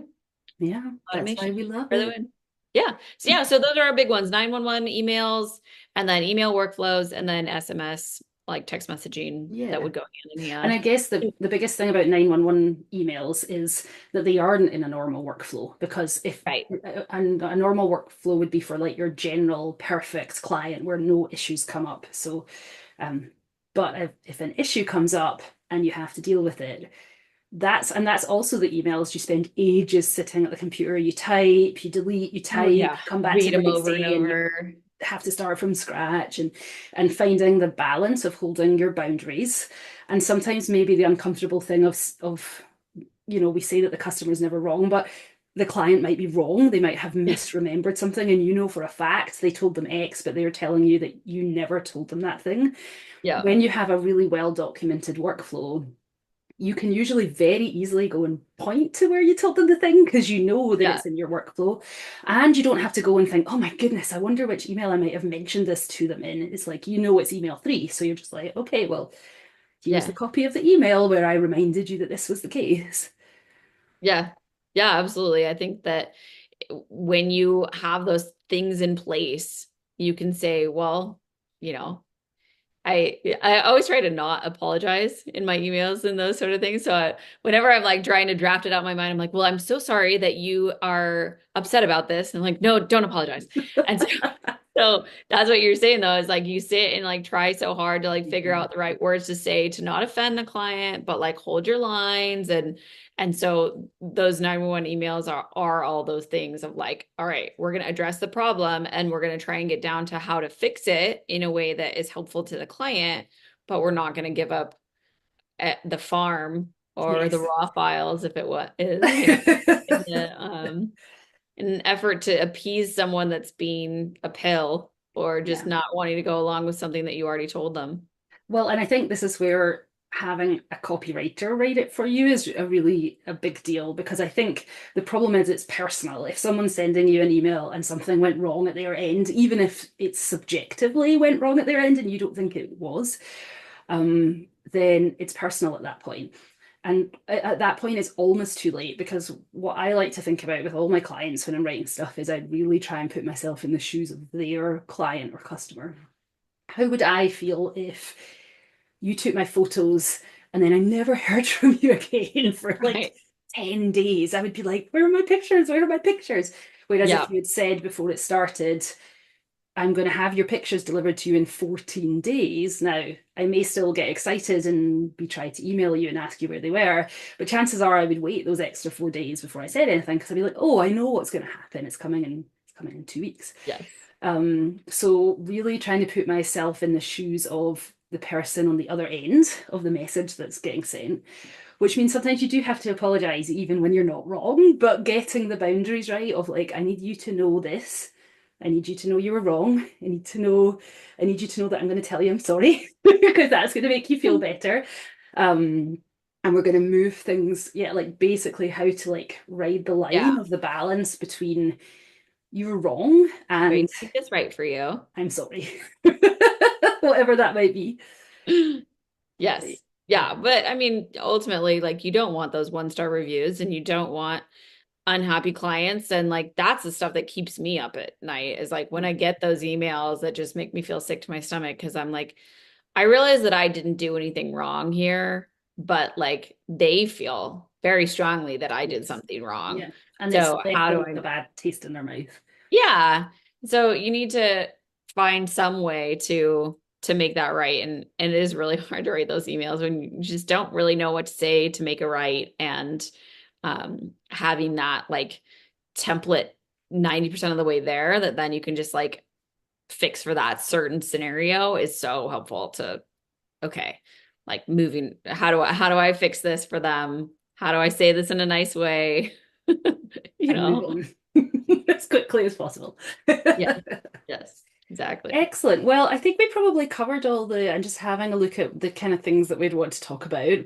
yeah, that's why Automation we love for the it. win. Yeah. So yeah, so those are our big ones. 911 emails and then email workflows and then SMS, like text messaging that Yeah. would go hand in And I hand. guess the biggest thing about 911 emails is that they aren't in a normal workflow because if Right. and a normal workflow would be for like your general perfect client where no issues come up. So um but if an issue comes up and you have to deal with it, that's also the emails you spend ages sitting at the computer, you type, you delete, you Oh type, yeah. come back to Read the them next over and day and you over. have to start from scratch and finding the balance of holding your boundaries and sometimes maybe the uncomfortable thing of we say that the customer is never wrong, but the client might be wrong. They might have misremembered something and you know for a fact they told them X but they're telling you that you never told them that thing. Yeah. When you have a really well documented workflow, you can usually very easily go and point to where you told them the thing because you know that Yeah. it's in your workflow. And you don't have to go and think, oh my goodness, I wonder which email I might have mentioned this to them in. It's like, it's email three. So you're just like, okay, well, here's the Yeah. copy of the email where I reminded you that this was the case. Yeah. Yeah, absolutely. I think that when you have those things in place, you can say, well, you know, I always try to not apologize in my emails and those sort of things. So whenever I'm like trying to draft it out in my mind, I'm like, well, I'm so sorry that you are upset about this. And I'm like, no, don't apologize. And so So that's what you're saying though, is like you sit and like try so hard to like figure Mhm. out the right words to say to not offend the client, but like hold your lines. And so those 911 emails are all those things of like, all right, we're gonna address the problem and we're gonna try and get down to how to fix it in a way that is helpful to the client, but we're not gonna give up at the farm or the Yes. raw files if it was is, in the in an effort to appease someone that's being a pill or just Yeah. not wanting to go along with something that you already told them. Well, and I think this is where having a copywriter write it for you is a big deal because I think the problem is it's personal. If someone's sending you an email and something went wrong at their end, even if it subjectively went wrong at their end and you don't think it was, then it's personal at that point. And at that point, it's almost too late because what I like to think about with all my clients when I'm writing stuff is I really try and put myself in the shoes of their client or customer. How would I feel if you took my photos and then I never heard from you again for like Right. 10 days? I would be like, where are my pictures? Where are my pictures? Whereas if Yeah. you had said before it started, I'm going to have your pictures delivered to you in 14 days. Now, I may still get excited and be trying to email you and ask you where they were, but chances are I would wait those extra 4 days before I said anything because I'd be like, oh, I know what's going to happen. It's coming in 2 weeks. Yes. So really trying to put myself in the shoes of the person on the other end of the message that's getting sent, which means sometimes you do have to apologize even when you're not wrong, but getting the boundaries right of like, I need you to know this. I need you to know you were wrong. I need you to know that I'm going to tell you I'm sorry because that's going to make you feel better. Um, and we're going to move things, yeah, like basically how to like ride the Yeah. line of the balance between you were wrong Wait, and I think that's right for you. I'm sorry. Whatever that might be. Yes. Yeah. But I mean, ultimately, like you don't want those one-star reviews and you don't want unhappy clients. And like that's the stuff that keeps me up at night is like when I Mhm. get those emails that just make me feel sick to my stomach because I'm like, I realize that I didn't do anything wrong here, but like they feel very strongly that I did Yes. something wrong. Yeah. And it's So left how do them with I, a bad taste in their mouth. yeah. So you need to find some way to make that right. And it is really hard to write those emails when you just don't really know what to say to make it right. And having that like template 90% of the way there that then you can just like fix for that certain scenario is so helpful to okay, like moving, how do I fix this for them? How do I say this in a nice way? You And move know? on as quickly as possible. Yes, yes, exactly. Excellent. Well, I think we probably covered all the, and just having a look at the kind of things that we'd want to talk about.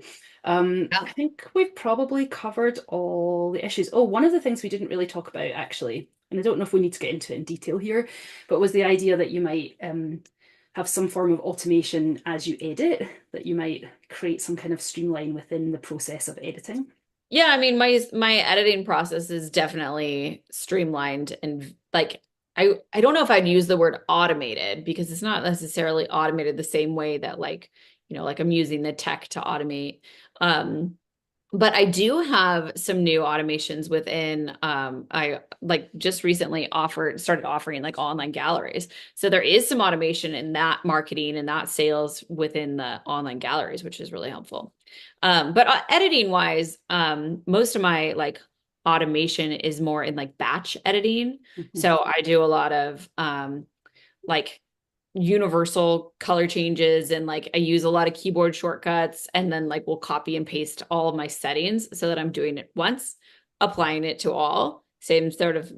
Yeah. I think we've probably covered all the issues. Oh, one of the things we didn't really talk about actually, and I don't know if we need to get into it in detail here, but was the idea that you might have some form of automation as you edit, that you might create some kind of streamline within the process of editing. Yeah, I mean my editing process is definitely streamlined and like I don't know if I'd use the word automated because it's not necessarily automated the same way that like, like I'm using the tech to automate. Um, But I do have some new automations within I like just recently started offering like online galleries. So there is some automation in that marketing and that sales within the online galleries, which is really helpful. But editing wise, most of my like automation is more in like batch editing. Mhm. So I do a lot of like universal color changes and like I use a lot of keyboard shortcuts and then like we'll copy and paste all of my settings so that I'm doing it once, applying it to all. Same sort of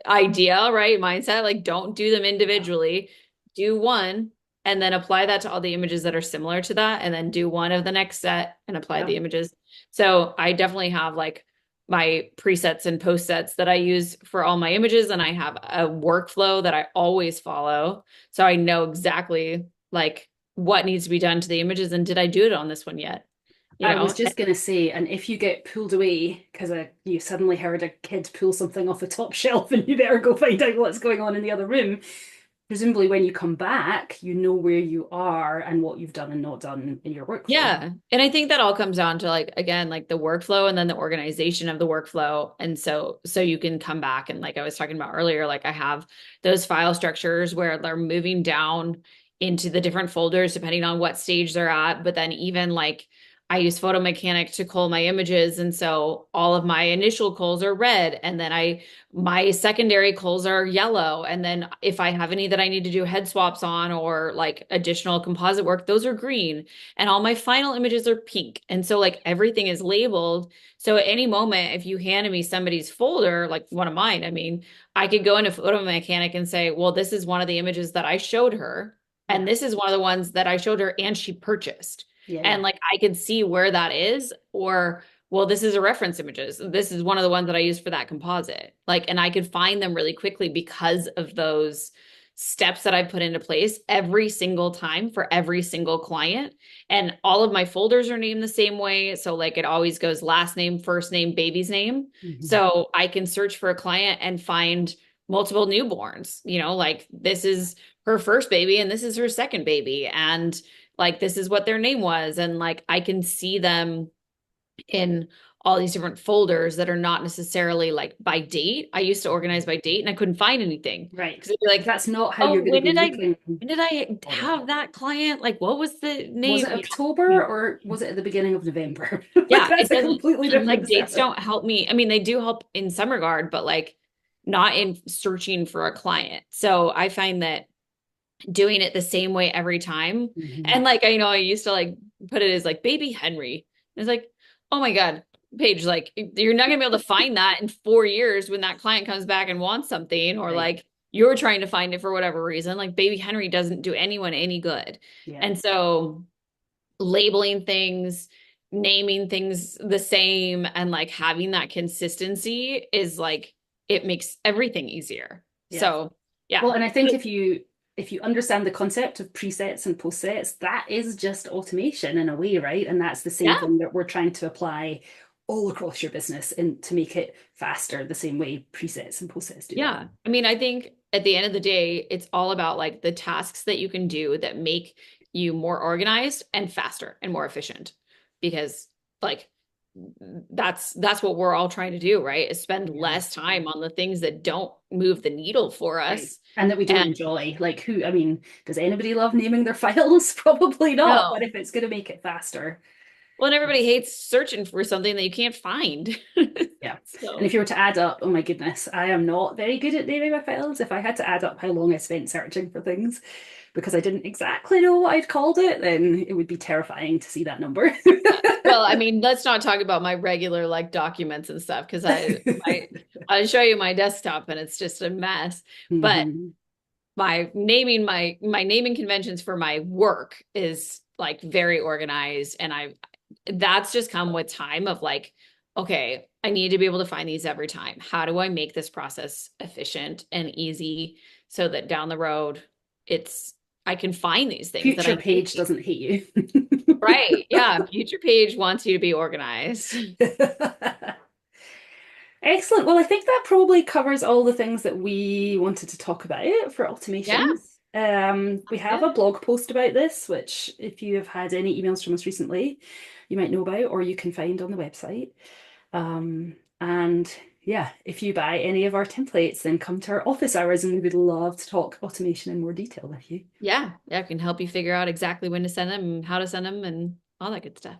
idea, right? Mindset. Like don't do them Yeah. individually. Do one and then apply that to all the images that are similar to that and then do one of the next set and apply Yeah. the images. So I definitely have like my presets and post sets that I use for all my images and I have a workflow that I always follow so I know exactly like what needs to be done to the images and did I do it on this one yet? You I was know? just going to say, and if you get pulled away because you suddenly heard a kid pull something off the top shelf and you better go find out what's going on in the other room, presumably when you come back, you know where you are and what you've done and not done in your workflow. Yeah. And I think that all comes down to like, again, like the workflow and then the organization of the workflow. And so you can come back and like I was talking about earlier, like I have those file structures where they're moving down into the different folders depending on what stage they're at. But then even like I use Photo Mechanic to cull my images. And so all of my initial culls are red. And then my secondary culls are yellow. And then if I have any that I need to do head swaps on or like additional composite work, those are green, and all my final images are pink. And so like everything is labeled. So at any moment, if you handed me somebody's folder, like one of mine, I mean, I could go into Photo Mechanic and say, well, this is one of the images that I showed her. Yeah. And this is one of the ones that I showed her and she purchased. Yeah. And like I could see where that is, or well, this is a reference images. This is one of the ones that I used for that composite. Like, and I could find them really quickly because of those steps that I put into place every single time for every single client. And all of my folders are named the same way. So like it always goes last name, first name, baby's name. Mhm. So I can search for a client and find multiple newborns, like this is her first baby and this is her second baby. And like this is what their name was. And like I can see them in all these different folders that are not necessarily like by date. I used to organize by date and I couldn't find anything Right. because it'd be like, That's not how you're oh, going to be looking when did I for it. have that client? Like, what was the Was name? it October or was it at the beginning of November? Like Yeah, that's it a doesn't completely like different dates setup. don't help me. I mean, they do help in some regard, but like not in searching for a client. So I find that doing it the same way every time. Mhm. And like I used to like put it as like baby Henry. It's like, oh my God, Paige, like you're not gonna be able to find that in 4 years when that client comes back and wants something, or Right. like you're trying to find it for whatever reason. Like baby Henry doesn't do anyone any good. Yeah. And so labeling things, naming things the same, and like having that consistency is like it makes everything easier. Yeah. So yeah. Well, and I think if you understand the concept of presets and post sets, that is just automation in a way, right? And that's the same Yeah. thing that we're trying to apply all across your business and to make it faster, the same way presets and post sets do that. Yeah. I mean, I think at the end of the day, it's all about like the tasks that you can do that make you more organized and faster and more efficient. Because like that's what we're all trying to do, right? Is spend Yeah. less time on the things that don't move the needle for Right. us. And that we don't And enjoy. Like who, I mean, does anybody love naming their files? Probably not. But no. if it's going to make it faster, Well, and everybody hates searching for something that you can't find. yeah. And if So you were to add up, oh my goodness, I am not very good at naming my files. If I had to add up how long I spent searching for things because I didn't exactly know what I'd called it, then it would be terrifying to see that number. yeah. Well, I mean, let's not talk about my regular like documents and stuff because I'll show you my desktop and it's just a mess. But Mhm. my naming conventions for my work is like very organized, and that's just come with time of like, okay, I need to be able to find these every time. How do I make this process efficient and easy so that down the road it's I can find these things that Future I page need. doesn't hate you. Right. Yeah. Future page wants you to be organized. Excellent. Well, I think that probably covers all the things that we wanted to talk about for Yeah. automations. We have a Good. blog post about this, which if you have had any emails from us recently, you might know about, or you can find on the website. And yeah, if you buy any of our templates, then come to our office hours and we would love to talk automation in more detail with you. Yeah. Yeah. I can help you figure out exactly when to send them and how to send them and all that good stuff.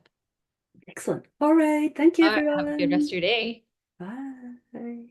Excellent. All right. Thank you, All right. Have a good rest everyone. of your day. Bye.